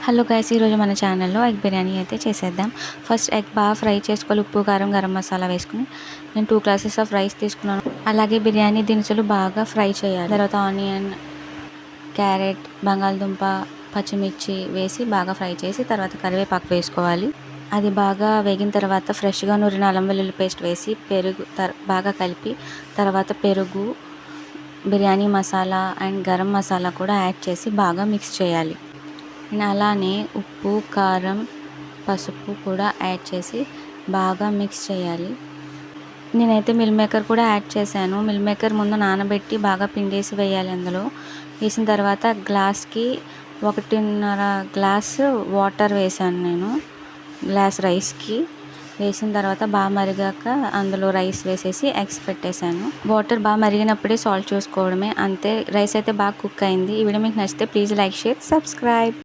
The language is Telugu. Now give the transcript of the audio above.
హలో గైస్, ఈరోజు మన ఛానల్లో ఎగ్ బిర్యానీ అయితే చేసేద్దాం. ఫస్ట్ ఎగ్ బాగా ఫ్రై చేసుకోవాలి. ఉప్పు, కారం, గరం మసాలా వేసుకుని నేను 2 గ్లాసెస్ ఆఫ్ రైస్ తీసుకున్నాను. అలాగే బిర్యానీ దినుసులు బాగా ఫ్రై చేయాలి. తర్వాత ఆనియన్, క్యారెట్, బంగాళదుంప, పచ్చిమిర్చి వేసి బాగా ఫ్రై చేసి తర్వాత కరివేపాకు వేసుకోవాలి. అది బాగా వేగిన తర్వాత ఫ్రెష్గా నూరిన అల్లం వెల్లుల్లి పేస్ట్ వేసి పెరుగు బాగా కలిపి తర్వాత పెరుగు, బిర్యానీ మసాలా అండ్ గరం మసాలా కూడా యాడ్ చేసి బాగా మిక్స్ చేయాలి. అండ్ అలానే ఉప్పు, కారం, పసుపు కూడా యాడ్ చేసి బాగా మిక్స్ చేయాలి. నేనైతే మిల్ మేకర్ కూడా యాడ్ చేశాను. మిల్ మేకర్ ముందు నానబెట్టి బాగా పిండేసి వేయాలి. అందులో వేసిన తర్వాత గ్లాస్కి 1.5 గ్లాసు వాటర్ వేసాను. నేను గ్లాస్ రైస్కి వేసిన తర్వాత బాగా మరిగాక అందులో రైస్ వేసేసి ఎగ్స్ పెట్టేశాను. వాటర్ బాగా మరిగినప్పుడే సాల్ట్ చూసుకోవడమే, అంతే. రైస్ అయితే బాగా కుక్ అయింది. ఈ వీడియో మీకు నచ్చితే ప్లీజ్ లైక్, షేర్, సబ్స్క్రైబ్.